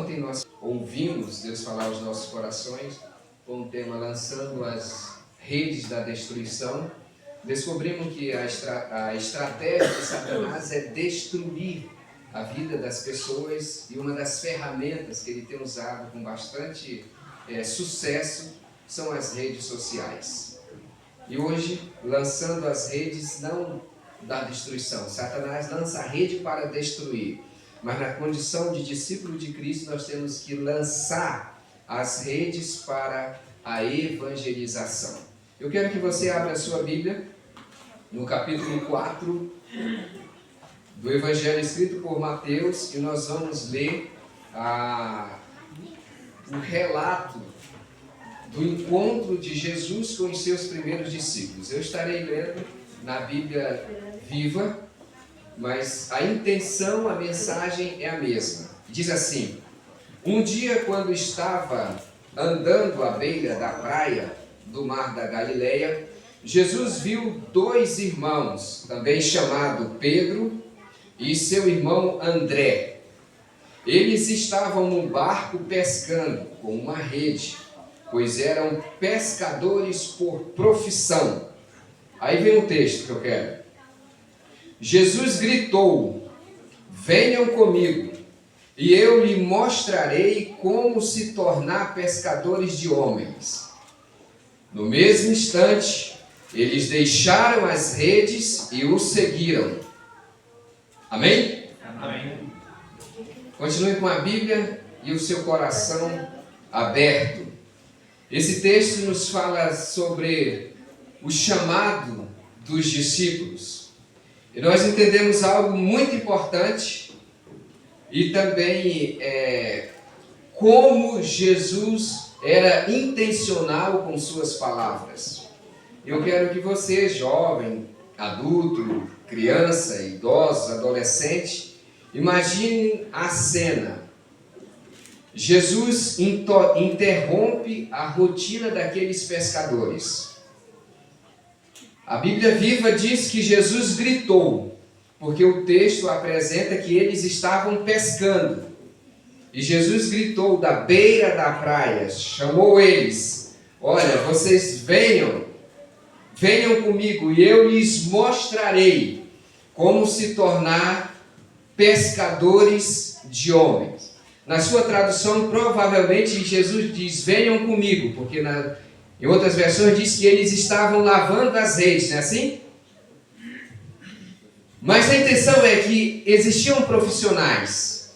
Ontem nós ouvimos Deus falar aos nossos corações com o tema Lançando as Redes da Destruição. Descobrimos que a estratégia de Satanás é destruir a vida das pessoas, e uma das ferramentas que ele tem usado com bastante sucesso são as redes sociais. E hoje, lançando as redes não da destruição. Satanás lança a rede para destruir, mas na condição de discípulo de Cristo nós temos que lançar as redes para a evangelização. Eu quero que você abra a sua Bíblia no capítulo 4 do Evangelho escrito por Mateus, e nós vamos ler o relato do encontro de Jesus com os seus primeiros discípulos. Eu estarei lendo na Bíblia Viva, mas a intenção, a mensagem é a mesma. Diz assim: um dia, quando estava andando à beira da praia do mar da Galileia, Jesus viu dois irmãos, também chamado Pedro e seu irmão André. Eles estavam num barco pescando com uma rede, pois eram pescadores por profissão. Aí vem o texto que eu quero. Jesus gritou: venham comigo, e eu lhe mostrarei como se tornar pescadores de homens. No mesmo instante, eles deixaram as redes e o seguiram. Amém? Amém. Continue com a Bíblia e o seu coração aberto. Esse texto nos fala sobre o chamado dos discípulos. E nós entendemos algo muito importante, e também como Jesus era intencional com suas palavras. Eu quero que você, jovem, adulto, criança, idoso, adolescente, imagine a cena. Jesus interrompe a rotina daqueles pescadores. A Bíblia Viva diz que Jesus gritou, porque o texto apresenta que eles estavam pescando. E Jesus gritou da beira da praia, chamou eles: olha, vocês venham comigo, e eu lhes mostrarei como se tornar pescadores de homens. Na sua tradução, provavelmente Jesus diz: venham comigo, porque em outras versões diz que eles estavam lavando as redes, não é assim? Mas a intenção é que existiam profissionais,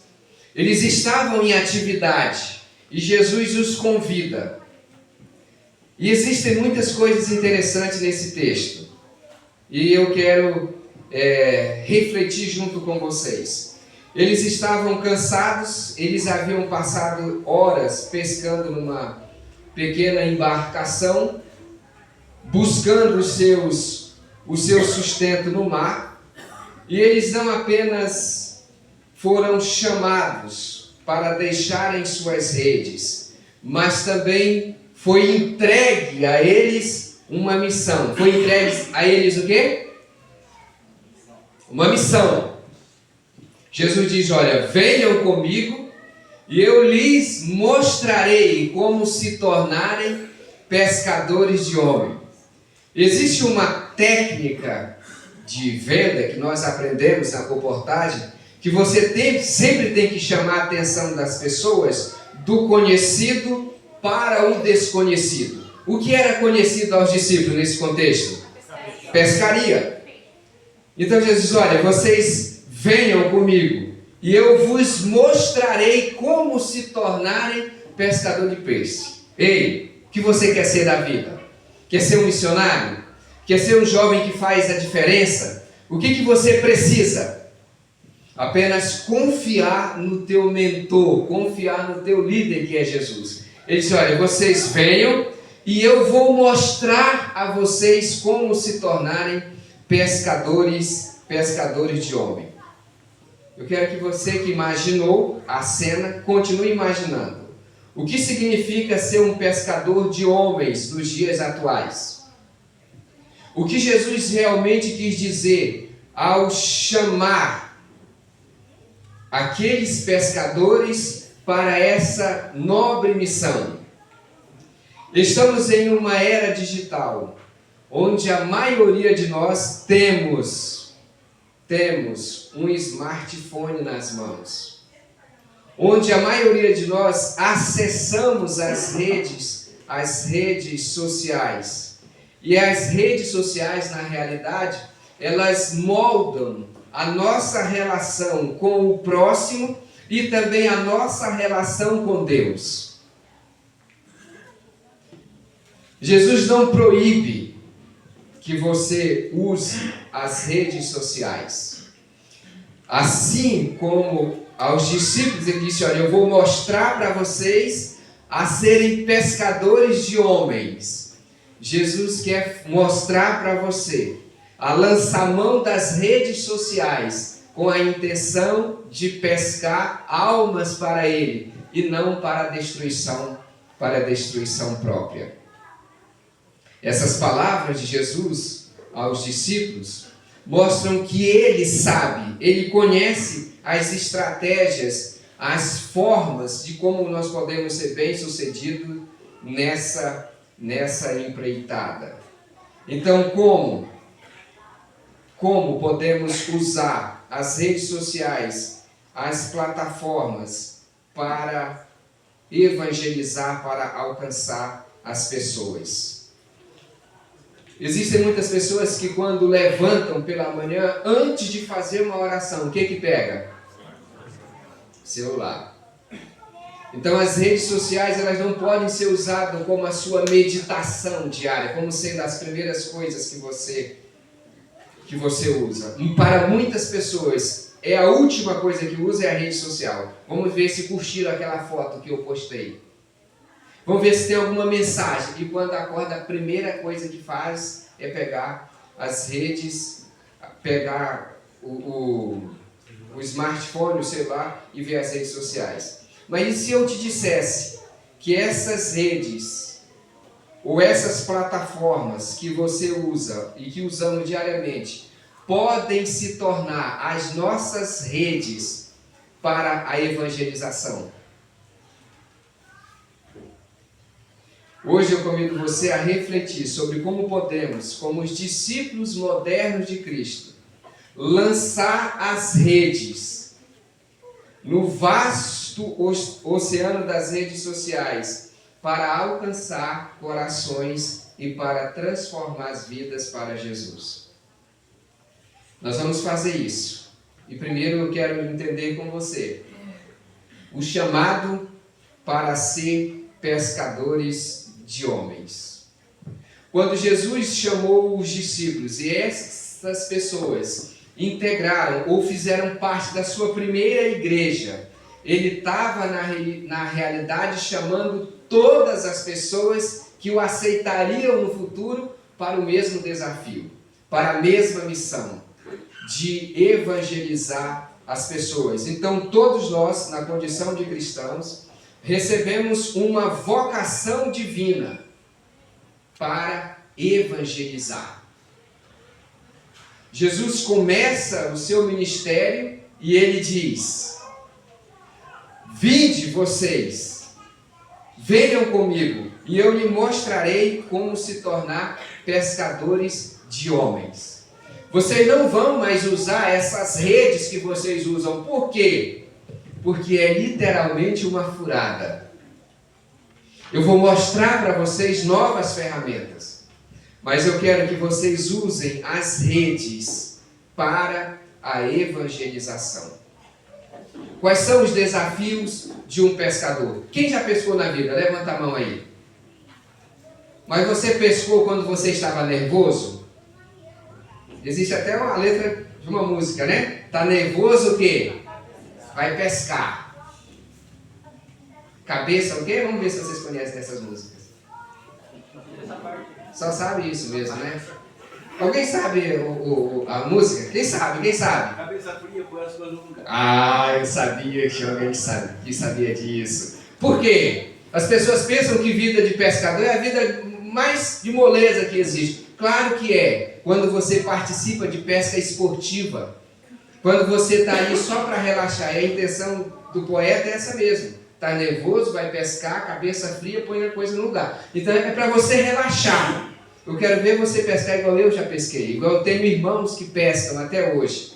eles estavam em atividade, e Jesus os convida. E existem muitas coisas interessantes nesse texto, e eu quero refletir junto com vocês. Eles estavam cansados, eles haviam passado horas pescando numa pequena embarcação, buscando o seu sustento no mar, e eles não apenas foram chamados para deixarem suas redes, mas também foi entregue a eles uma missão. Foi entregue a eles o quê? Uma missão. Jesus diz: olha, venham comigo e eu lhes mostrarei como se tornarem pescadores de homens. Existe uma técnica de venda que nós aprendemos na comportagem, que você sempre tem que chamar a atenção das pessoas do conhecido para o desconhecido. O que era conhecido aos discípulos nesse contexto? Pescaria. Então Jesus diz: olha, vocês venham comigo e eu vos mostrarei como se tornarem pescador de peixe. Ei, o que você quer ser da vida? Quer ser um missionário? Quer ser um jovem que faz a diferença? O que você precisa? Apenas confiar no teu mentor, confiar no teu líder, que é Jesus. Ele diz: olha, vocês venham e eu vou mostrar a vocês como se tornarem pescadores de homem. Eu quero que você que imaginou a cena, continue imaginando. O que significa ser um pescador de homens nos dias atuais? O que Jesus realmente quis dizer ao chamar aqueles pescadores para essa nobre missão. Estamos em uma era digital, onde a maioria de nós temos um smartphone nas mãos, onde a maioria de nós acessamos as redes sociais. E as redes sociais, na realidade, elas moldam a nossa relação com o próximo e também a nossa relação com Deus. Jesus não proíbe que você use as redes sociais. Assim como aos discípulos ele disse, olha, eu vou mostrar para vocês a serem pescadores de homens. Jesus quer mostrar para você a lançar mão das redes sociais com a intenção de pescar almas para Ele e não para a destruição própria. Essas palavras de Jesus aos discípulos mostram que Ele sabe, Ele conhece as estratégias, as formas de como nós podemos ser bem-sucedidos nessa empreitada. Então, como podemos usar as redes sociais, as plataformas para evangelizar, para alcançar as pessoas? Existem muitas pessoas que quando levantam pela manhã, antes de fazer uma oração, o que pega? Celular. Então as redes sociais, elas não podem ser usadas como a sua meditação diária, como sendo as primeiras coisas que você usa. E para muitas pessoas, a última coisa que usa é a rede social. Vamos ver se curtiram aquela foto que eu postei. Vamos ver se tem alguma mensagem. E quando acorda, a primeira coisa que faz é pegar as redes, pegar o smartphone, o celular e ver as redes sociais. Mas e se eu te dissesse que essas redes ou essas plataformas que você usa e que usamos diariamente podem se tornar as nossas redes para a evangelização? Hoje eu convido você a refletir sobre como podemos, como os discípulos modernos de Cristo, lançar as redes no vasto oceano das redes sociais para alcançar corações e para transformar as vidas para Jesus. Nós vamos fazer isso. E primeiro eu quero entender com você o chamado para ser pescadores de homens. Quando Jesus chamou os discípulos e essas pessoas integraram ou fizeram parte da sua primeira igreja, ele estava na realidade chamando todas as pessoas que o aceitariam no futuro para o mesmo desafio, para a mesma missão de evangelizar as pessoas. Então todos nós, na condição de cristãos, recebemos uma vocação divina para evangelizar. Jesus começa o seu ministério e ele diz: vinde vocês, venham comigo e eu lhe mostrarei como se tornar pescadores de homens. Vocês não vão mais usar essas redes que vocês usam. Por quê? Porque é literalmente uma furada. Eu vou mostrar para vocês novas ferramentas, mas eu quero que vocês usem as redes para a evangelização. Quais são os desafios de um pescador? Quem já pescou na vida? Levanta a mão aí. Mas você pescou quando você estava nervoso? Existe até uma letra de uma música, né? Tá nervoso o quê? Vai pescar. Cabeça o quê? Vamos ver se vocês conhecem essas músicas. Só sabe isso mesmo, né? Alguém sabe a música? Quem sabe? Quem sabe? Cabeça fria, coração nunca. Ah, eu sabia que alguém que sabia disso. Por quê? As pessoas pensam que vida de pescador é a vida mais de moleza que existe. Claro que é. Quando você participa de pesca esportiva, quando você está ali só para relaxar, e a intenção do poeta é essa mesmo, está nervoso, vai pescar, cabeça fria, põe a coisa no lugar. Então é para você relaxar. Eu quero ver você pescar igual eu já pesquei. Igual eu tenho irmãos que pescam até hoje.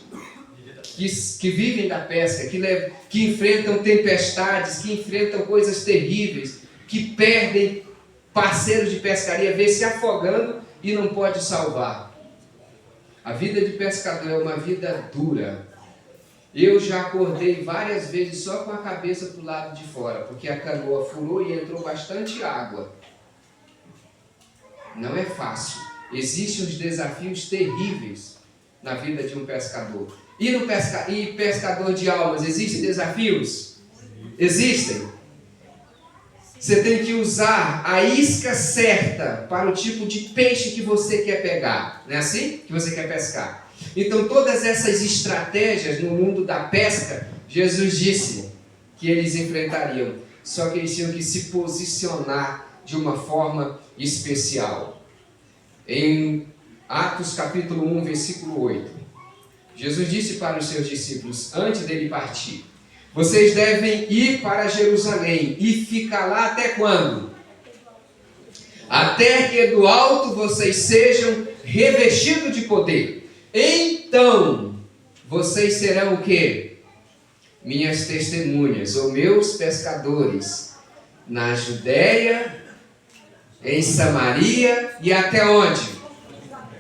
Que vivem da pesca, que enfrentam tempestades, que enfrentam coisas terríveis, que perdem parceiros de pescaria, vê se afogando e não pode salvar. A vida de pescador é uma vida dura. Eu já acordei várias vezes só com a cabeça para o lado de fora, porque a canoa furou e entrou bastante água. Não é fácil. Existem uns desafios terríveis na vida de um pescador. E pescador de almas, existem desafios? Existem. Você tem que usar a isca certa para o tipo de peixe que você quer pegar. Não é assim? Que você quer pescar. Então, todas essas estratégias no mundo da pesca, Jesus disse que eles enfrentariam. Só que eles tinham que se posicionar de uma forma especial. Em Atos capítulo 1, versículo 8. Jesus disse para os seus discípulos, antes dele partir: vocês devem ir para Jerusalém e ficar lá até quando? Até que do alto vocês sejam revestidos de poder. Então, vocês serão o quê? Minhas testemunhas, ou meus pescadores, na Judéia, em Samaria e até onde?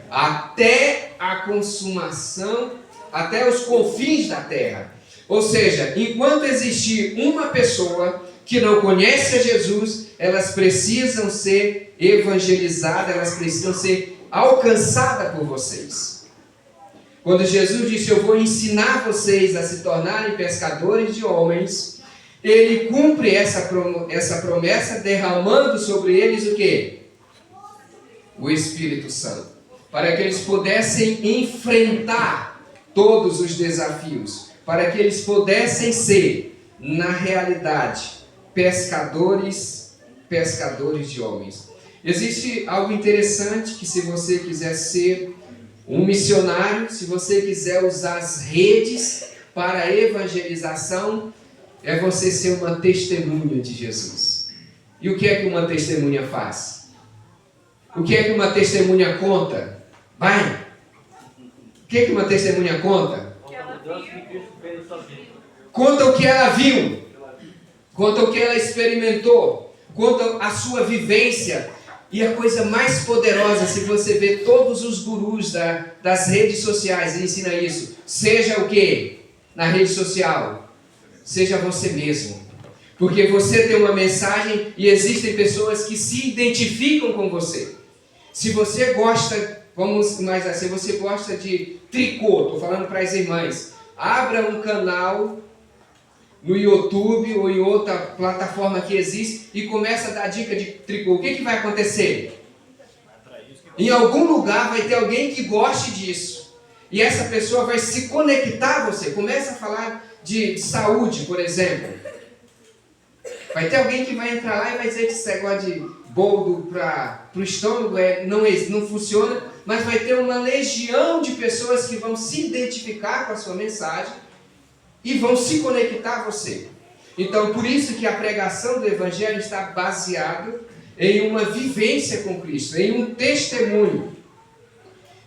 Até a consumação, até os confins da terra. Ou seja, enquanto existir uma pessoa que não conhece a Jesus, elas precisam ser evangelizadas, elas precisam ser alcançadas por vocês. Quando Jesus disse, eu vou ensinar vocês a se tornarem pescadores de homens, ele cumpre essa promessa derramando sobre eles o quê? O Espírito Santo. Para que eles pudessem enfrentar todos os desafios. Para que eles pudessem ser, na realidade, pescadores de homens. Existe algo interessante que, se você quiser ser um missionário, se você quiser usar as redes para a evangelização, é você ser uma testemunha de Jesus. E o que é que uma testemunha faz? O que é que uma testemunha conta? Vai! O que é que uma testemunha conta? Conta o que ela viu. Conta o que ela experimentou. Conta a sua vivência. E a coisa mais poderosa, se você vê todos os gurus das redes sociais, ensina isso. Seja o quê? Na rede social. Seja você mesmo. Porque você tem uma mensagem e existem pessoas que se identificam com você. Se você gosta, vamos mais assim, você gosta de tricô, estou falando para as irmãs, abra um canal no YouTube ou em outra plataforma que existe e começa a dar dica de tricô. O que vai acontecer? Em algum lugar vai ter alguém que goste disso. E essa pessoa vai se conectar a você. Começa a falar de saúde, por exemplo. Vai ter alguém que vai entrar lá e vai dizer que esse negócio de boldo para o estômago não funciona, mas vai ter uma legião de pessoas que vão se identificar com a sua mensagem e vão se conectar a você. Então, por isso que a pregação do Evangelho está baseada em uma vivência com Cristo, em um testemunho.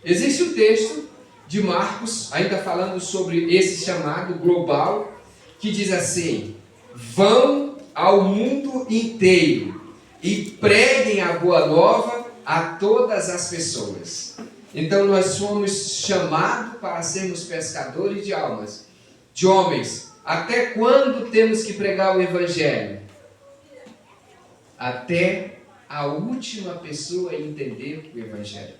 Existe um texto de Marcos, ainda falando sobre esse chamado global, que diz assim: vão ao mundo inteiro e preguem a boa nova a todas as pessoas. Então nós fomos chamados para sermos pescadores de almas, de homens. Até quando temos que pregar o Evangelho? Até a última pessoa entender o Evangelho.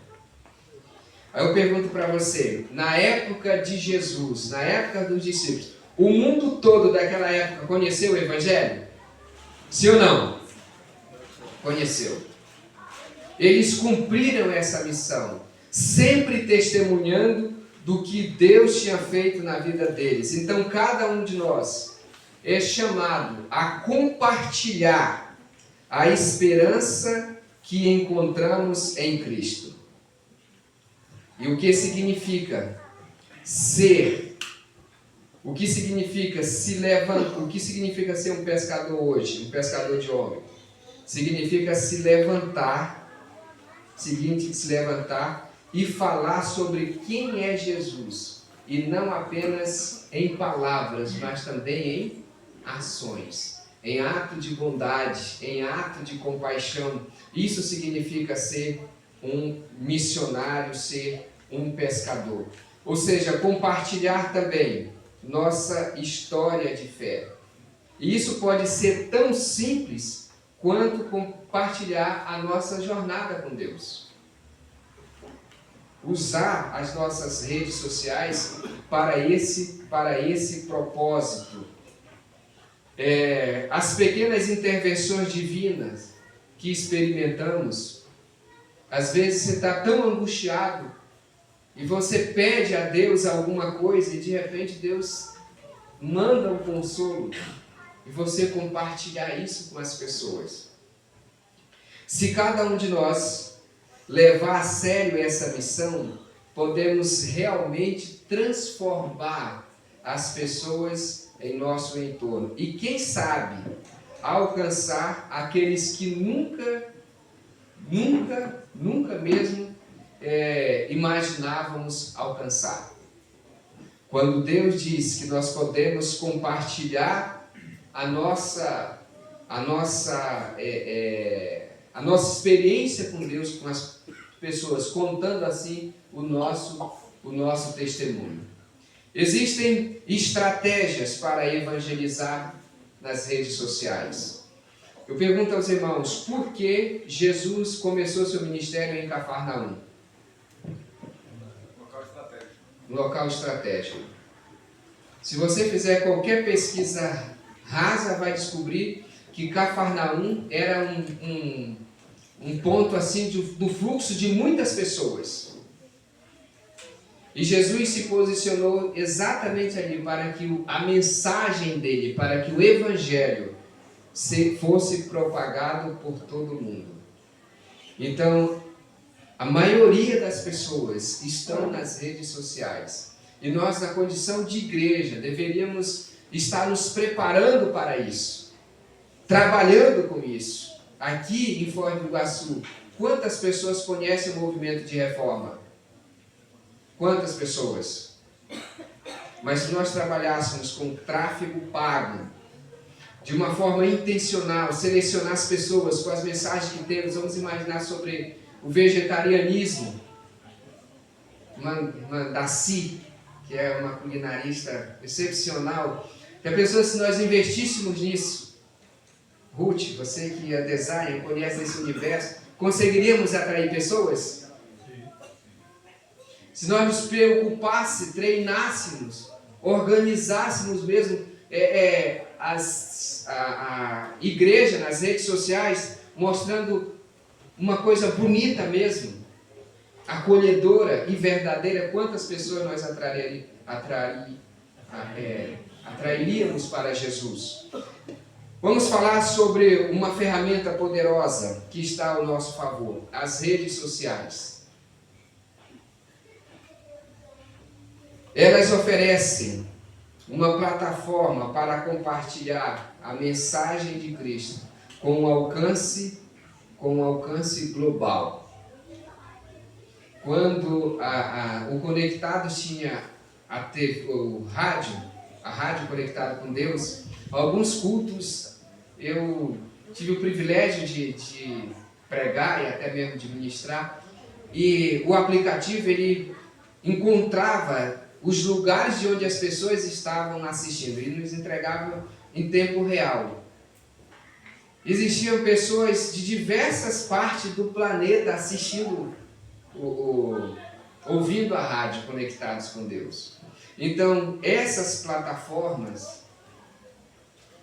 Aí eu pergunto para você, na época de Jesus, na época dos discípulos, o mundo todo daquela época conheceu o Evangelho? Sim ou não? Conheceu. Eles cumpriram essa missão, sempre testemunhando do que Deus tinha feito na vida deles. Então cada um de nós é chamado a compartilhar a esperança que encontramos em Cristo. E o que significa ser O que significa o que significa ser um pescador hoje, um pescador de homem? Significa se levantar e falar sobre quem é Jesus, e não apenas em palavras, mas também em ações, em ato de bondade, em ato de compaixão. Isso significa ser um missionário, ser um pescador. Ou seja, compartilhar também nossa história de fé. E isso pode ser tão simples quanto compartilhar a nossa jornada com Deus. Usar as nossas redes sociais para esse propósito. As pequenas intervenções divinas que experimentamos, às vezes você está tão angustiado e você pede a Deus alguma coisa e de repente Deus manda um consolo e você compartilhar isso com as pessoas. Se cada um de nós levar a sério essa missão, podemos realmente transformar as pessoas em nosso entorno. E quem sabe alcançar aqueles que nunca mesmo imaginávamos alcançar. Quando Deus diz que nós podemos compartilhar a nossa experiência com Deus, com as pessoas, contando assim o nosso testemunho. Existem estratégias para evangelizar nas redes sociais. Eu pergunto aos irmãos, por que Jesus começou seu ministério em Cafarnaum? Um local estratégico. Se você fizer qualquer pesquisa rasa, vai descobrir que Cafarnaum era um ponto assim do fluxo de muitas pessoas. E Jesus se posicionou exatamente ali para que a mensagem dele, para que o evangelho fosse propagado por todo mundo. Então, a maioria das pessoas estão nas redes sociais. E nós, na condição de igreja, deveríamos estar nos preparando para isso, trabalhando com isso. Aqui em Foz do Iguaçu, quantas pessoas conhecem o movimento de reforma? Quantas pessoas? Mas se nós trabalhássemos com tráfego pago, de uma forma intencional, selecionar as pessoas com as mensagens que temos, vamos imaginar sobre o vegetarianismo, uma Daci, que é uma culinarista excepcional, que a pessoa, se nós investíssemos nisso, Ruth, você que é designer, conhece esse universo, conseguiríamos atrair pessoas? Se nós nos preocupássemos, treinássemos, organizássemos mesmo a igreja nas redes sociais, mostrando uma coisa bonita mesmo, acolhedora e verdadeira, quantas pessoas nós atrairíamos para Jesus? Vamos falar sobre uma ferramenta poderosa que está ao nosso favor, as redes sociais. Elas oferecem uma plataforma para compartilhar a mensagem de Cristo com um alcance global. Quando o Conectado tinha a rádio conectada com Deus, alguns cultos eu tive o privilégio de pregar e até mesmo de ministrar, e o aplicativo ele encontrava os lugares de onde as pessoas estavam assistindo e nos entregava em tempo real. Existiam pessoas de diversas partes do planeta assistindo, ouvindo a rádio, conectados com Deus. Então, essas plataformas,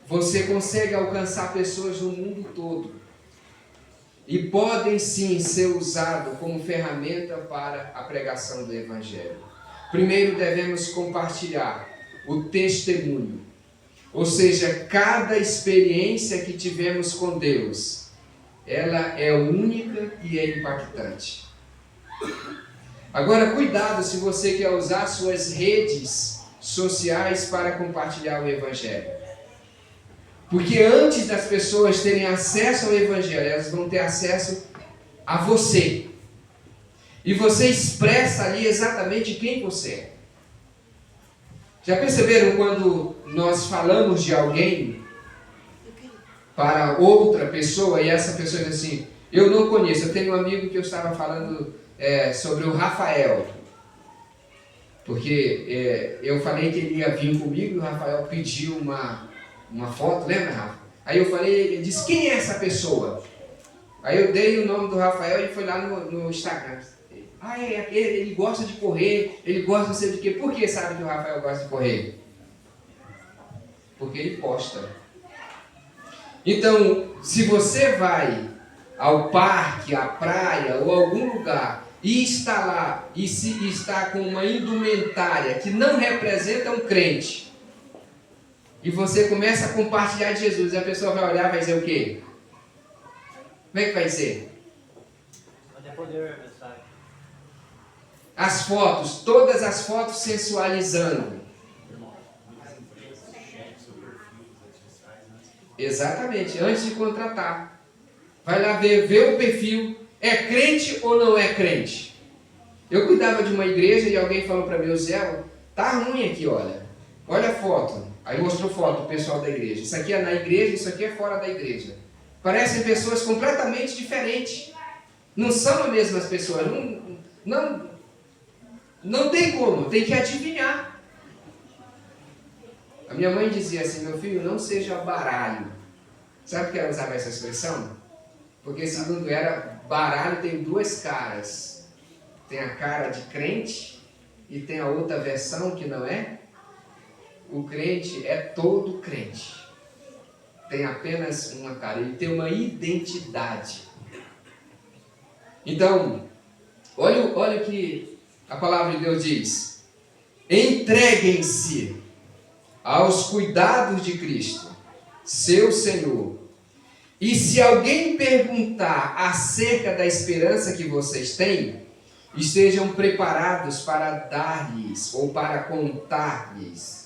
você consegue alcançar pessoas no mundo todo. E podem sim ser usados como ferramenta para a pregação do Evangelho. Primeiro devemos compartilhar o testemunho. Ou seja, cada experiência que tivemos com Deus, ela é única e é impactante. Agora, cuidado se você quer usar suas redes sociais para compartilhar o Evangelho. Porque antes das pessoas terem acesso ao Evangelho, elas vão ter acesso a você. E você expressa ali exatamente quem você é. Já perceberam quando nós falamos de alguém para outra pessoa e essa pessoa diz assim, eu não conheço, eu tenho um amigo que eu estava falando sobre o Rafael, porque eu falei que ele ia vir comigo e o Rafael pediu uma foto, lembra, Rafa? Aí eu falei, ele disse, quem é essa pessoa? Aí eu dei o nome do Rafael e foi lá no Instagram. Ele gosta de correr, ele gosta de sei de quê. Por que sabe que o Rafael gosta de correr? Porque ele posta. Então, se você vai ao parque, à praia ou a algum lugar e está lá e está com uma indumentária que não representa um crente e você começa a compartilhar de Jesus e a pessoa vai olhar e vai dizer o quê? Como é que vai ser? As fotos, todas as fotos sensualizando. Exatamente, antes de contratar. Vai lá ver o perfil. É crente ou não é crente? Eu cuidava de uma igreja e alguém falou para mim, Zé, tá ruim aqui, olha. Olha a foto. Aí mostrou foto do pessoal da igreja. Isso aqui é na igreja, isso aqui é fora da igreja. Parecem pessoas completamente diferentes. Não são as mesmas pessoas. Não tem como, tem que adivinhar. A minha mãe dizia assim, meu filho, não seja baralho. Sabe por que ela usava essa expressão? Porque segundo ela, baralho tem duas caras. Tem a cara de crente e tem a outra versão que não é. O crente é todo crente. Tem apenas uma cara, ele tem uma identidade. Então, olha o que a palavra de Deus diz. Entreguem-se aos cuidados de Cristo, seu Senhor. E se alguém perguntar acerca da esperança que vocês têm, estejam preparados para dar-lhes ou para contar-lhes.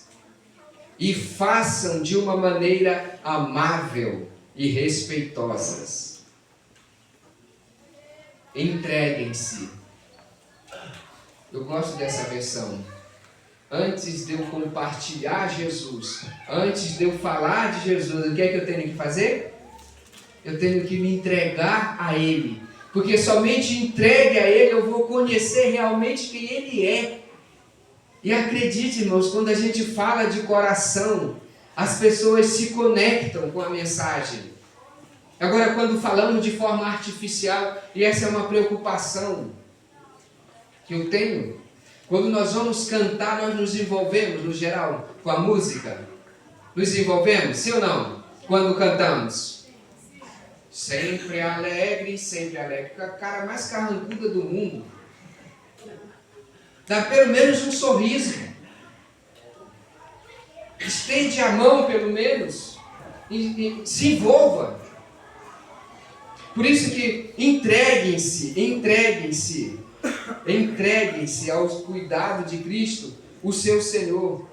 E façam de uma maneira amável e respeitosas. Entreguem-se. Eu gosto dessa versão. Antes de eu compartilhar Jesus, antes de eu falar de Jesus, o que é que eu tenho que fazer? Eu tenho que me entregar a Ele. Porque somente entregue a Ele eu vou conhecer realmente quem Ele é. E acredite, irmãos, quando a gente fala de coração, as pessoas se conectam com a mensagem. Agora, quando falamos de forma artificial, e essa é uma preocupação que eu tenho, quando nós vamos cantar, nós nos envolvemos, no geral, com a música. Nos envolvemos, sim ou não? Quando cantamos. Sempre alegre, sempre alegre. A cara mais carrancuda do mundo. Dá pelo menos um sorriso. Estende a mão, pelo menos. E se envolva. Por isso que entreguem-se aos cuidados de Cristo, o seu Senhor.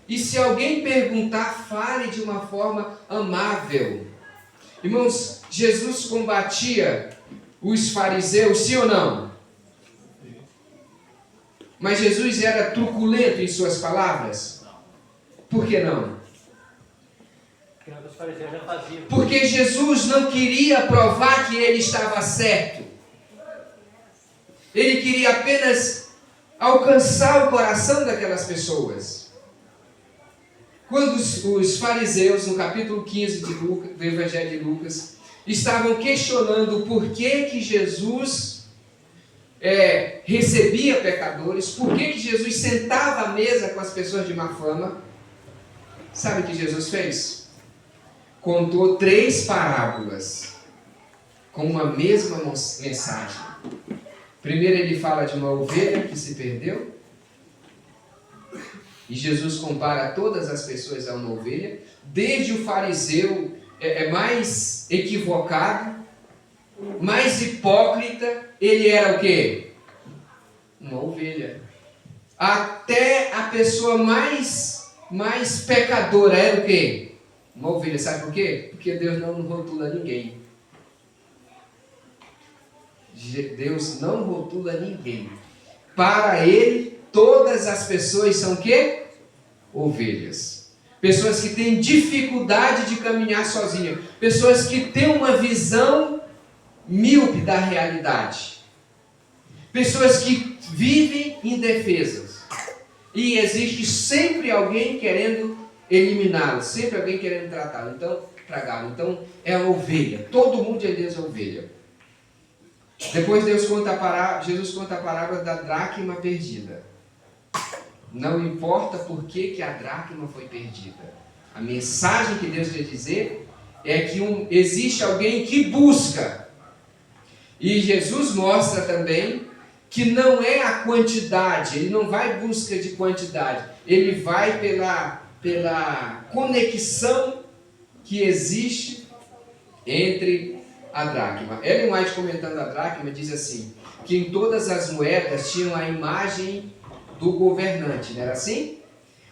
E se alguém perguntar, fale de uma forma amável. Irmãos, Jesus combatia os fariseus, sim ou não? Mas Jesus era truculento em suas palavras? Por que não? Porque Jesus não queria provar que ele estava certo. Ele queria apenas alcançar o coração daquelas pessoas. Quando os fariseus, no capítulo 15 do Evangelho de Lucas, estavam questionando por que Jesus recebia pecadores, por que Jesus sentava à mesa com as pessoas de má fama, sabe o que Jesus fez? Contou 3 parábolas com uma mesma mensagem. Primeiro ele fala de uma ovelha que se perdeu, e Jesus compara todas as pessoas a uma ovelha, desde o fariseu mais equivocado, mais hipócrita, ele era o quê? Uma ovelha. até a pessoa mais pecadora era o quê? Uma ovelha. Sabe por quê? Porque Deus não rotula ninguém. Deus não rotula ninguém. Para Ele, todas as pessoas são o quê? Ovelhas. Pessoas que têm dificuldade de caminhar sozinhas. Pessoas que têm uma visão míope da realidade. Pessoas que vivem indefesas. E existe sempre alguém querendo eliminá-lo, sempre alguém querendo tratá-lo, então, tragá-lo. Então, é a ovelha. Todo mundo de Deus é ovelha. Depois Jesus conta a parábola da dracma perdida. Não importa por que a dracma foi perdida. A mensagem que Deus quer dizer é que existe alguém que busca. E Jesus mostra também que não é a quantidade, ele não vai em busca de quantidade, ele vai pela conexão que existe entre a dracma. Ellen White, comentando a dracma, diz assim, que em todas as moedas tinham a imagem do governante, não era assim?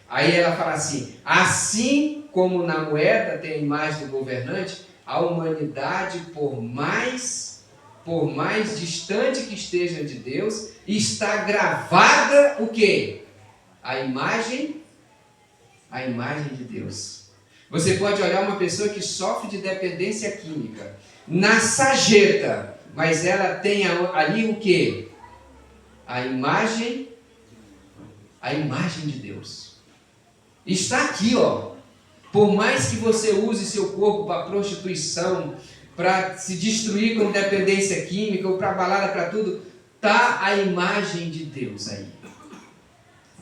Aí ela fala assim, assim como na moeda tem a imagem do governante, a humanidade, por mais distante que esteja de Deus, está gravada o quê? A imagem de Deus. Você pode olhar uma pessoa que sofre de dependência química, na sarjeta, mas ela tem ali o quê? A imagem de Deus. Está aqui, ó. Por mais que você use seu corpo para prostituição, para se destruir com dependência química, ou para balada, para tudo, está a imagem de Deus aí.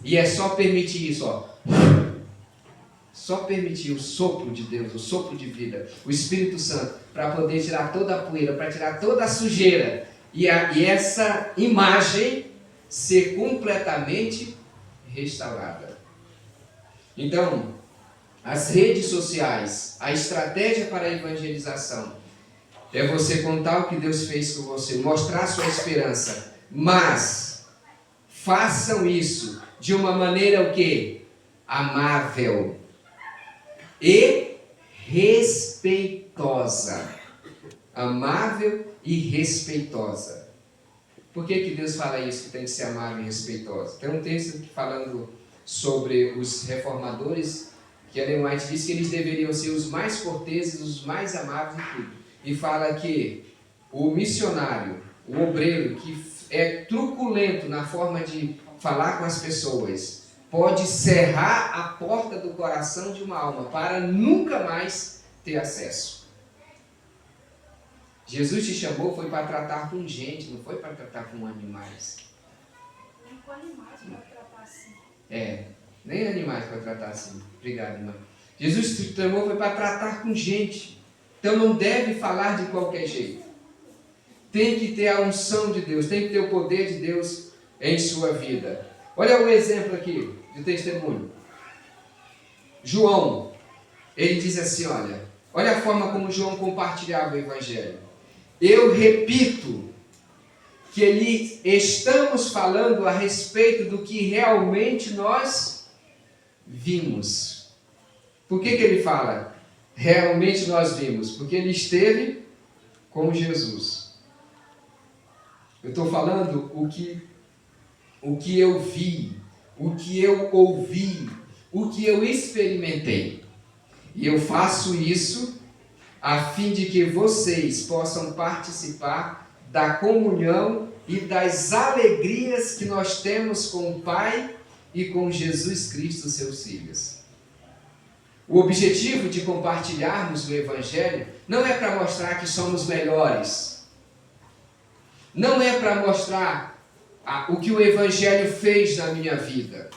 E é só permitir isso, ó. Só permitir o sopro de Deus, o sopro de vida, o Espírito Santo, para poder tirar toda a poeira, para tirar toda a sujeira, e essa imagem ser completamente restaurada. Então, as redes sociais, a estratégia para a evangelização, é você contar o que Deus fez com você, mostrar a sua esperança, mas façam isso de uma maneira o quê? Amável e respeitosa. Amável e respeitosa. Por que Deus fala isso, que tem que ser amável e respeitosa? Tem um texto falando sobre os reformadores, que Ellen White diz que eles deveriam ser os mais corteses, os mais amáveis e tudo. E fala que o missionário, o obreiro, que é truculento na forma de falar com as pessoas, pode cerrar a porta do coração de uma alma para nunca mais ter acesso. Jesus te chamou foi para tratar com gente, não foi para tratar com animais. Nem com animais para tratar assim. Nem animais para tratar assim. Obrigado, irmã. Jesus te chamou foi para tratar com gente. Então não deve falar de qualquer jeito. Tem que ter a unção de Deus, tem que ter o poder de Deus em sua vida. Olha o exemplo aqui de testemunho. João, ele diz assim, olha a forma como João compartilhava o Evangelho. Eu repito que estamos falando a respeito do que realmente nós vimos. Por que ele fala? Realmente nós vimos, porque ele esteve com Jesus. Eu estou falando o que eu vi, o que eu ouvi, o que eu experimentei. E eu faço isso a fim de que vocês possam participar da comunhão e das alegrias que nós temos com o Pai e com Jesus Cristo, seus filhos. O objetivo de compartilharmos o Evangelho não é para mostrar que somos melhores. Não é para mostrar o que o Evangelho fez na minha vida.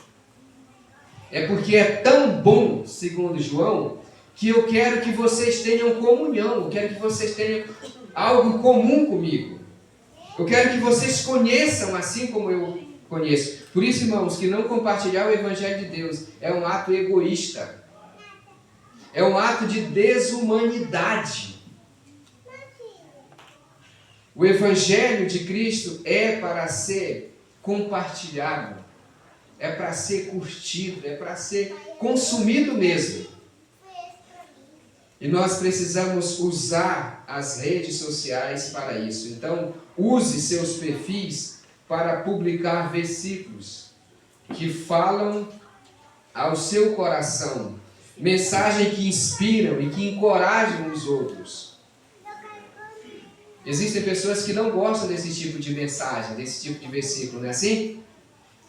É porque é tão bom, segundo João, que eu quero que vocês tenham comunhão. Eu quero que vocês tenham algo comum comigo. Eu quero que vocês conheçam assim como eu conheço. Por isso, irmãos, que não compartilhar o Evangelho de Deus é um ato egoísta. É um ato de desumanidade. O Evangelho de Cristo é para ser compartilhado. é para ser curtido, é para ser consumido mesmo. E nós precisamos usar as redes sociais para isso. Então, use seus perfis para publicar versículos que falam ao seu coração, mensagens que inspiram e que encorajam os outros. Existem pessoas que não gostam desse tipo de mensagem, desse tipo de versículo, não é assim?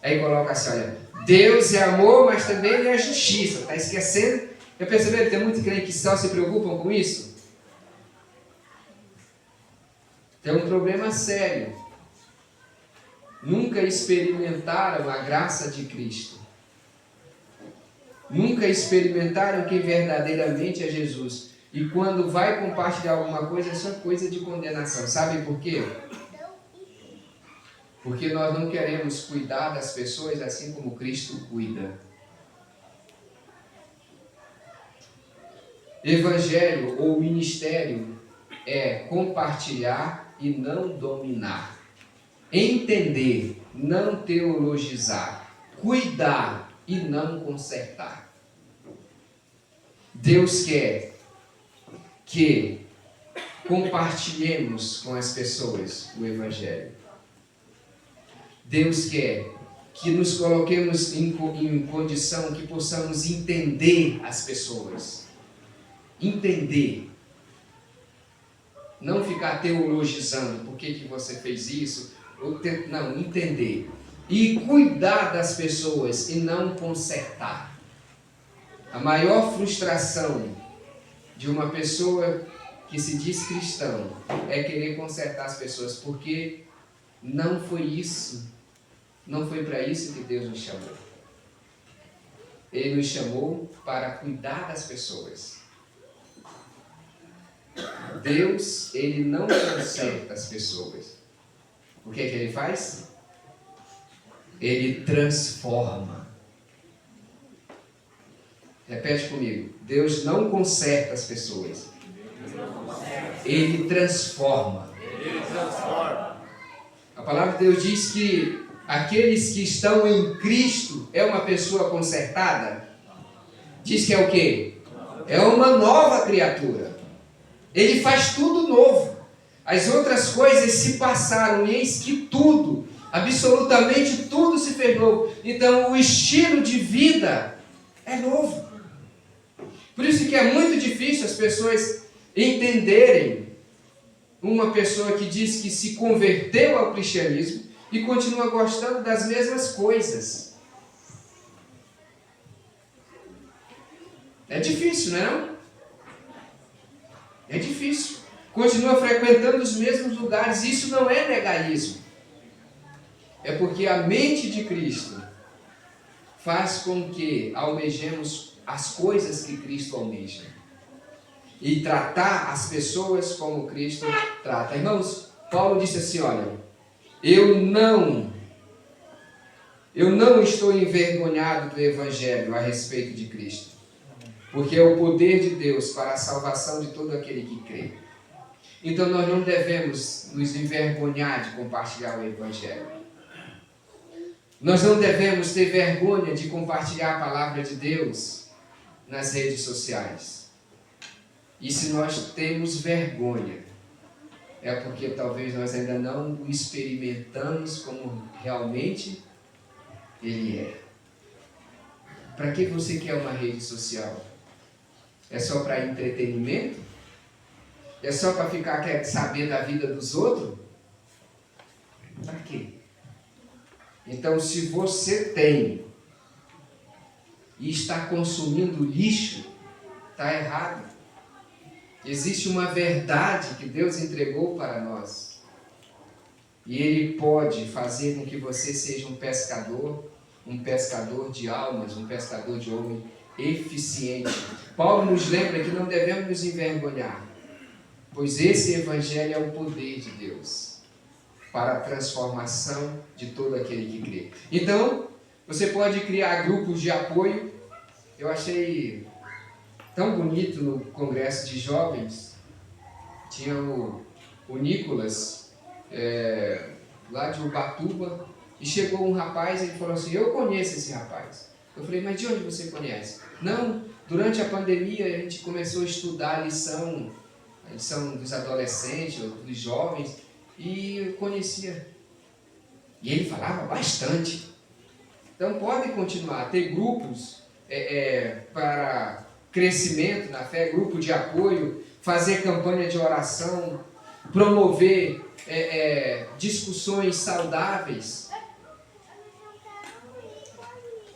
Aí coloca assim, olha, Deus é amor, mas também Ele é justiça. Está esquecendo? Já perceberam? Tem muitos crentes que só se preocupam com isso. Tem um problema sério. Nunca experimentaram a graça de Cristo. Nunca experimentaram quem verdadeiramente é Jesus. E quando vai compartilhar alguma coisa, é só coisa de condenação. Sabe por quê? Porque nós não queremos cuidar das pessoas assim como Cristo cuida. Evangelho ou ministério é compartilhar e não dominar. Entender, não teologizar. Cuidar e não consertar. Deus quer que compartilhemos com as pessoas o Evangelho. Deus quer que nos coloquemos em condição que possamos entender as pessoas. Entender. Não ficar teologizando por que você fez isso. Não, entender. E cuidar das pessoas e não consertar. A maior frustração de uma pessoa que se diz cristão é querer consertar as pessoas, porque não foi isso, não foi para isso que Deus nos chamou. Ele nos chamou para cuidar das pessoas. Deus, Ele não conserta as pessoas. O que é que Ele faz? Ele transforma. Repete comigo. Deus não conserta as pessoas. Ele transforma. A palavra de Deus diz que aqueles que estão em Cristo é uma pessoa consertada. Diz que é o quê? É uma nova criatura. Ele faz tudo novo. As outras coisas se passaram e eis que tudo, absolutamente tudo se fez novo. Então o estilo de vida é novo. Por isso que é muito difícil as pessoas entenderem uma pessoa que diz que se converteu ao cristianismo e continua gostando das mesmas coisas. É difícil, não é? É difícil. Continua frequentando os mesmos lugares. Isso não é legalismo. É porque a mente de Cristo faz com que almejemos as coisas que Cristo almeja. E tratar as pessoas como Cristo trata. Irmãos, Paulo disse assim, olha, eu não estou envergonhado do Evangelho a respeito de Cristo, porque é o poder de Deus para a salvação de todo aquele que crê. Então nós não devemos nos envergonhar de compartilhar o Evangelho. Nós não devemos ter vergonha de compartilhar a palavra de Deus nas redes sociais. E se nós temos vergonha, é porque talvez nós ainda não o experimentamos como realmente Ele é. Para que você quer uma rede social? É só para entretenimento? É só para ficar querendo saber da vida dos outros? Para quê? Então, se você tem e está consumindo lixo, está errado. Existe uma verdade que Deus entregou para nós. E Ele pode fazer com que você seja um pescador de almas, um pescador de homem eficiente. Paulo nos lembra que não devemos nos envergonhar, pois esse Evangelho é o poder de Deus para a transformação de todo aquele que crê. Então, você pode criar grupos de apoio. Eu achei tão bonito no congresso de jovens, tinha o Nicolas, lá de Ubatuba, E chegou um rapaz e ele falou assim, eu conheço esse rapaz. Eu falei, mas de onde você conhece? Não, durante a pandemia a gente começou a estudar a lição dos adolescentes, ou dos jovens, e eu conhecia. E ele falava bastante. Então pode continuar, ter grupos para crescimento na fé, grupo de apoio, fazer campanha de oração, promover discussões saudáveis,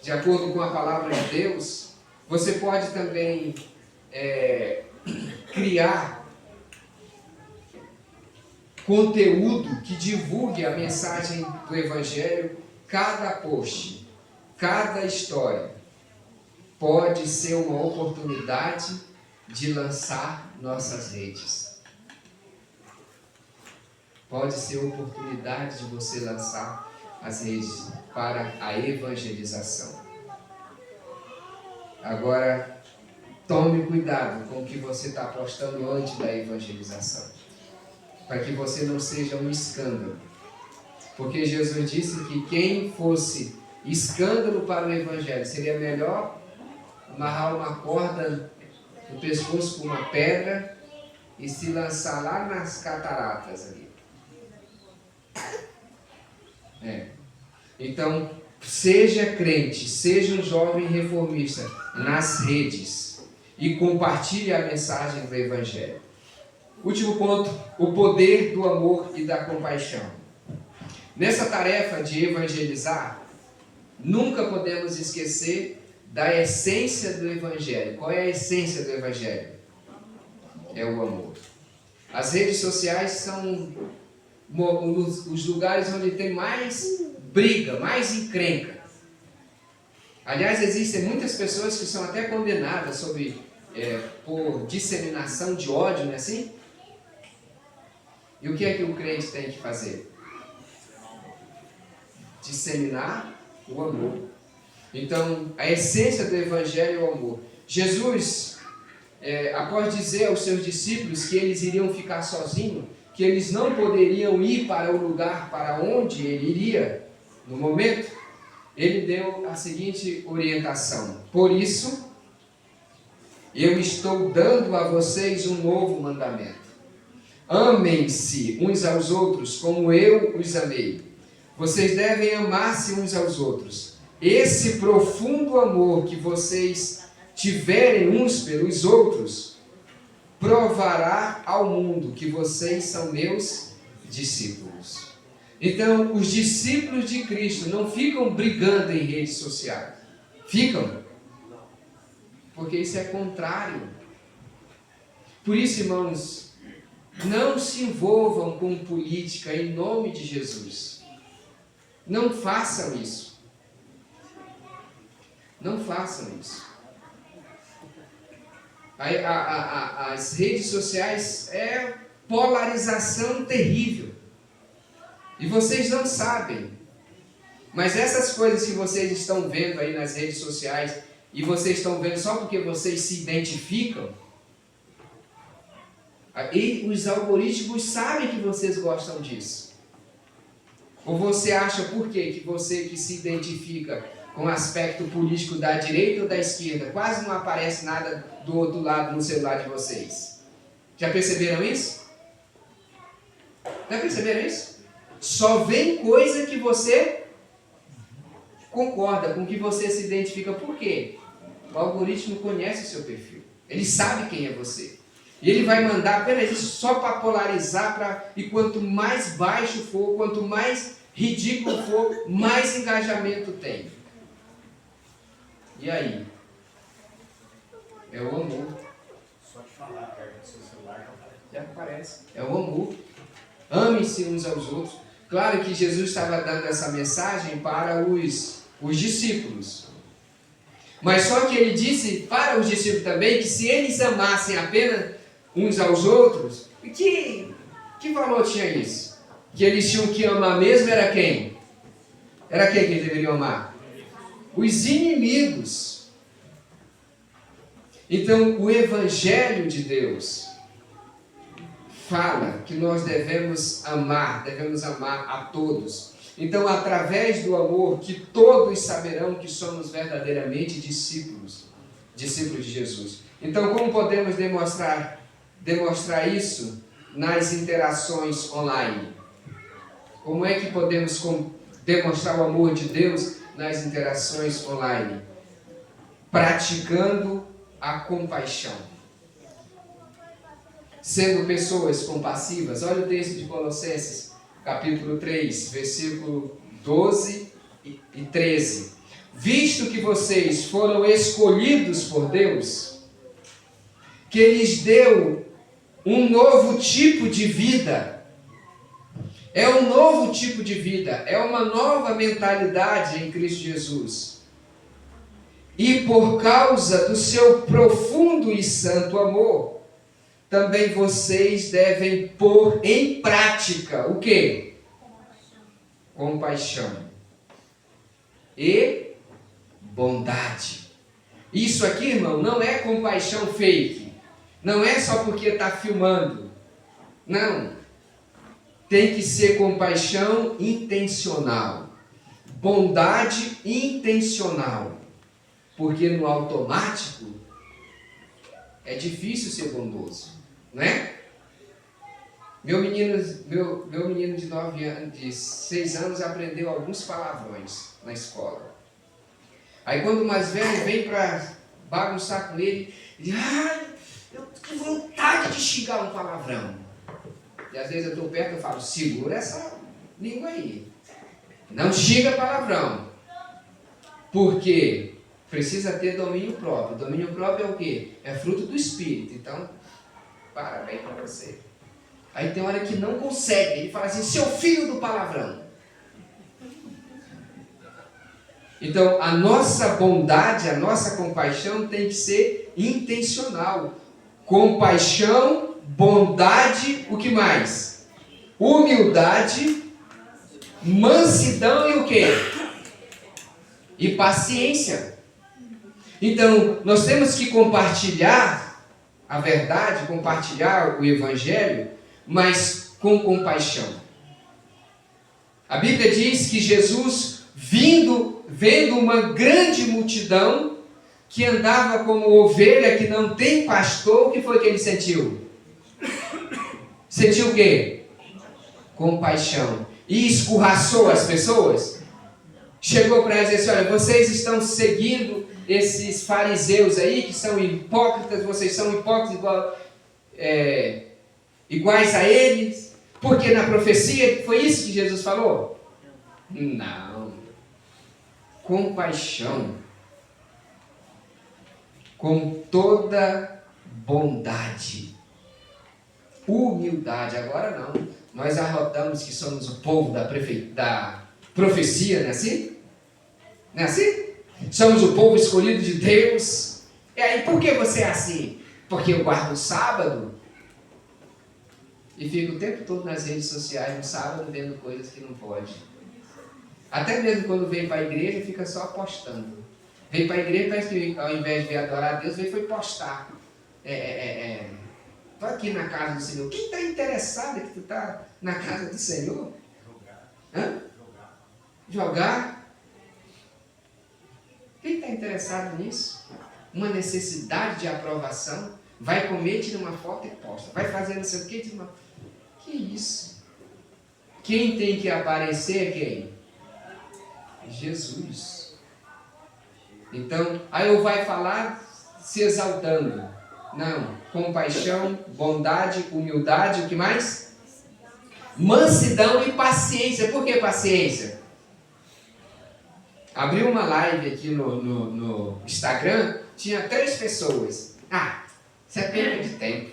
de acordo com a palavra de Deus. Você pode também criar conteúdo que divulgue a mensagem do Evangelho. Cada post, cada história pode ser uma oportunidade de lançar nossas redes. Pode ser oportunidade de você lançar as redes para a evangelização. Agora, tome cuidado com o que você está postando antes da evangelização, para que você não seja um escândalo. Porque Jesus disse que quem fosse escândalo para o Evangelho, seria melhor amarrar uma corda no pescoço com uma pedra e se lançar lá nas cataratas ali. Então, seja crente, seja um jovem reformista nas redes e compartilhe a mensagem do Evangelho. Último ponto, o poder do amor e da compaixão. Nessa tarefa de evangelizar, nunca podemos esquecer da essência do Evangelho. Qual é a essência do Evangelho? É o amor. As redes sociais são os lugares onde tem mais briga, mais encrenca. Aliás, existem muitas pessoas que são até condenadas por disseminação de ódio, não é assim? E o que é que o crente tem que fazer? Disseminar o amor. Então, a essência do Evangelho é o amor. Jesus, após dizer aos seus discípulos que eles iriam ficar sozinhos, que eles não poderiam ir para o lugar para onde ele iria, no momento, ele deu a seguinte orientação: por isso, eu estou dando a vocês um novo mandamento. Amem-se uns aos outros como eu os amei. Vocês devem amar-se uns aos outros. Esse profundo amor que vocês tiverem uns pelos outros provará ao mundo que vocês são meus discípulos. Então, os discípulos de Cristo não ficam brigando em redes sociais. Ficam? Porque isso é contrário. Por isso, irmãos, não se envolvam com política em nome de Jesus. Não façam isso. Não façam isso. As redes sociais é polarização terrível. E vocês não sabem. Mas essas coisas que vocês estão vendo aí nas redes sociais, e vocês estão vendo só porque vocês se identificam, e os algoritmos sabem que vocês gostam disso. Ou você acha por quê? Que você que se identifica com o aspecto político da direita ou da esquerda, quase não aparece nada do outro lado no celular de vocês. Já perceberam isso? Já perceberam isso? Só vem coisa que você concorda, com que você se identifica. Por quê? O algoritmo conhece o seu perfil. Ele sabe quem é você. E ele vai mandar apenas isso só para polarizar, e quanto mais baixo for, quanto mais ridículo for, mais engajamento tem. E aí? É o amor. Só te falar, perto do seu celular Já aparece. É o amor. Amem-se uns aos outros. Claro que Jesus estava dando essa mensagem para os discípulos. Mas só que ele disse para os discípulos também que se eles amassem apenas uns aos outros, que valor tinha isso? Que eles tinham que amar mesmo era quem? Era quem que eles deveriam amar? Os inimigos. Então, o Evangelho de Deus fala que nós devemos amar a todos. Então, através do amor, que todos saberão que somos verdadeiramente discípulos de Jesus. Então, como podemos demonstrar isso nas interações online? Como é que podemos demonstrar o amor de Deus nas interações online? Praticando a compaixão. Sendo pessoas compassivas. Olha o texto de Colossenses, capítulo 3, versículo 12 e 13. Visto que vocês foram escolhidos por Deus, que Ele lhes deu um novo tipo de vida. É um novo tipo de vida, é uma nova mentalidade em Cristo Jesus. E por causa do seu profundo e santo amor, também vocês devem pôr em prática o quê? Compaixão e bondade. Isso aqui, irmão, não é compaixão fake. Não é só porque está filmando. Não. Tem que ser compaixão intencional. Bondade intencional. Porque no automático é difícil ser bondoso, né? Meu menino de 9 anos, de 6 anos, aprendeu alguns palavrões na escola. Aí quando o mais velho vem para bagunçar com ele, ele diz, eu tenho vontade de xingar um palavrão. E às vezes eu estou perto e falo, segura essa língua aí. Não xinga palavrão. Porque precisa ter domínio próprio. Domínio próprio é o quê? É fruto do Espírito. Então, parabéns para você. Aí tem hora que não consegue. Ele fala assim, seu filho do palavrão. Então, a nossa bondade, a nossa compaixão tem que ser intencional. Compaixão, bondade, o que mais? Humildade, mansidão e o quê? E paciência. Então, nós temos que compartilhar a verdade, compartilhar o Evangelho, mas com compaixão. A Bíblia diz que Jesus, vendo uma grande multidão que andava como ovelha que não tem pastor, o que foi que ele sentiu? Sentiu o quê? Compaixão. E escorraçou as pessoas? Chegou para eles e disse, olha, vocês estão seguindo esses fariseus aí, que são hipócritas, vocês são hipócritas iguais a eles, porque na profecia foi isso que Jesus falou? Não. Compaixão, com toda bondade, humildade. Agora não, nós arrotamos que somos o povo da profecia, não é assim? Não é assim? Somos o povo escolhido de Deus. E aí, por que você é assim? Porque eu guardo o sábado e fico o tempo todo nas redes sociais no sábado vendo coisas que não pode. Até mesmo quando vem para a igreja, fica só postando. Vem para a igreja, parece que ao invés de vir adorar a Deus, veio foi postar. Estou aqui na casa do Senhor. Quem está interessado que tu está na casa do Senhor? Jogar? Quem está interessado nisso? Uma necessidade de aprovação? Vai comer, tira uma foto e posta. Vai fazer não sei o que, tira uma... Que isso? Quem tem que aparecer é quem? Jesus. Então, aí eu vai falar se exaltando. Não. Compaixão, bondade, humildade, o que mais? Mansidão e paciência. Por que paciência? Abri uma live aqui no Instagram, tinha 3 pessoas. Isso é perda de tempo.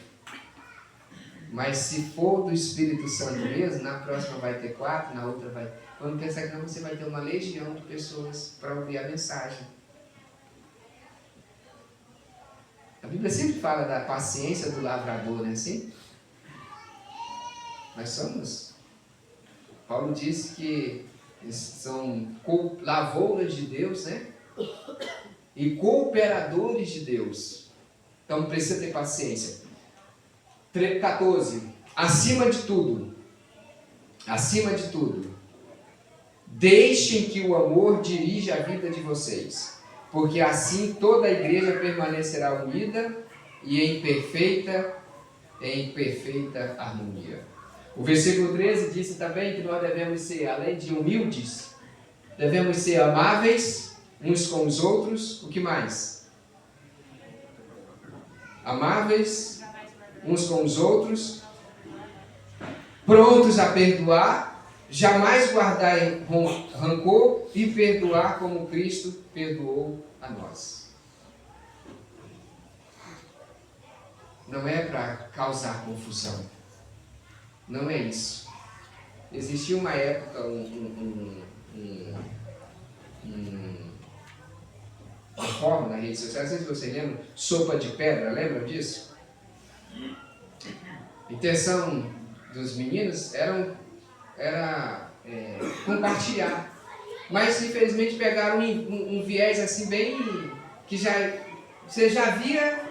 Mas se for do Espírito Santo mesmo, na próxima vai ter 4, na outra vai... Quando pensar que não, você vai ter uma legião de pessoas para ouvir a mensagem. A Bíblia sempre fala da paciência do lavrador, não é assim? Nós somos... Paulo disse que são lavouras de Deus, né? E cooperadores de Deus. Então precisa ter paciência. 14. Acima de tudo, Deixem que o amor dirija a vida de vocês, porque assim toda a igreja permanecerá unida e em perfeita harmonia. O versículo 13 disse também que nós devemos ser, além de humildes, devemos ser amáveis uns com os outros. O que mais? Amáveis uns com os outros, prontos a perdoar, jamais guardar rancor e perdoar como Cristo perdoou a nós. Não é para causar confusão. Não é isso. Existia uma época, uma forma na rede social, não sei se vocês lembram, sopa de pedra, lembram disso? A intenção dos meninos era compartilhar. Mas infelizmente pegaram um viés assim bem que você já via,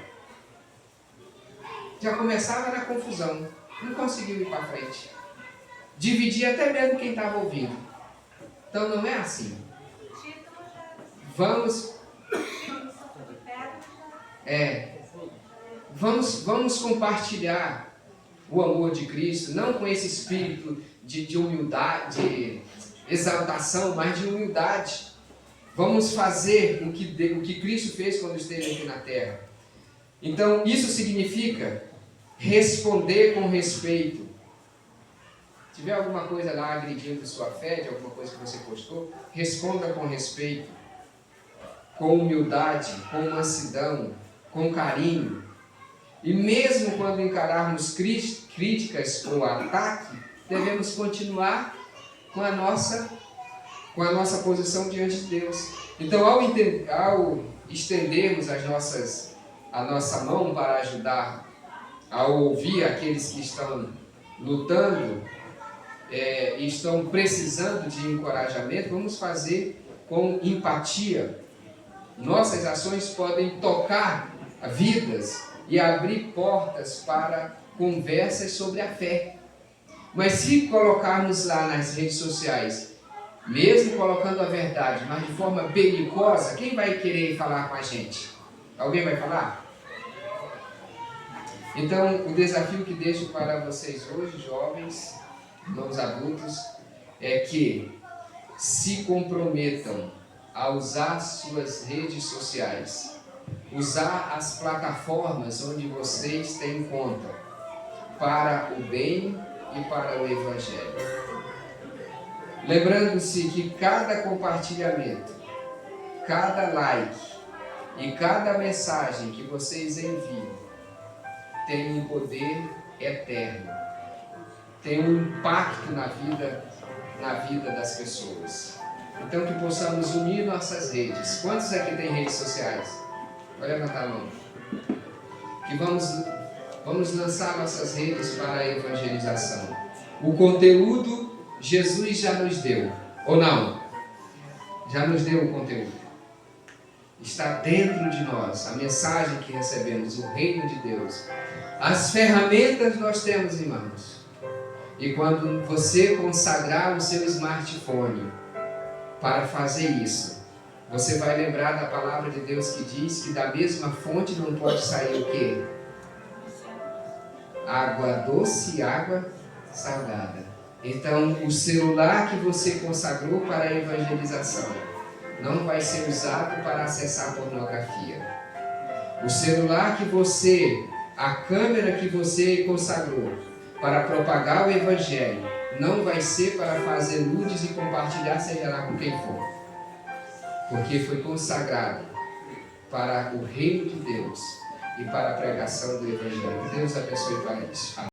já começava na confusão. Não conseguiu ir para frente. Dividia até mesmo quem estava ouvindo. Então não é assim. Vamos compartilhar o amor de Cristo, não com esse espírito de humildade, de exaltação, mas de humildade. Vamos fazer o que Cristo fez quando esteve aqui na terra. Então, isso significa responder com respeito. Se tiver alguma coisa lá agredindo sua fé, de alguma coisa que você postou, responda com respeito, com humildade, com mansidão, com carinho. E mesmo quando encararmos críticas ou ataque, devemos continuar com a nossa posição diante de Deus. Então, ao estendermos a nossa mão para ajudar, ao ouvir aqueles que estão lutando e estão precisando de encorajamento, vamos fazer com empatia. Nossas ações podem tocar vidas e abrir portas para conversas sobre a fé. Mas se colocarmos lá nas redes sociais, mesmo colocando a verdade, mas de forma belicosa, quem vai querer falar com a gente? Alguém vai falar? Então, o desafio que deixo para vocês hoje, jovens, irmãos adultos, é que se comprometam a usar suas redes sociais, usar as plataformas onde vocês têm conta para o bem e para o Evangelho. Lembrando-se que cada compartilhamento, cada like e cada mensagem que vocês enviam tem um poder eterno, tem um impacto na vida das pessoas. Então que possamos unir nossas redes. Quantos aqui têm redes sociais? Pode levantar a mão. Que vamos lançar nossas redes para a evangelização. O conteúdo Jesus já nos deu, ou não? Já nos deu o conteúdo. Está dentro de nós a mensagem que recebemos, o reino de Deus. As ferramentas nós temos em mãos. E quando você consagrar o seu smartphone para fazer isso, você vai lembrar da palavra de Deus que diz que da mesma fonte não pode sair o quê? Água doce e água salgada. Então, o celular que você consagrou para a evangelização não vai ser usado para acessar pornografia. O celular a câmera que você consagrou para propagar o Evangelho não vai ser para fazer nudes e compartilhar, seja lá com quem for. Porque foi consagrado para o reino de Deus e para a pregação do Evangelho. Que Deus abençoe para isso.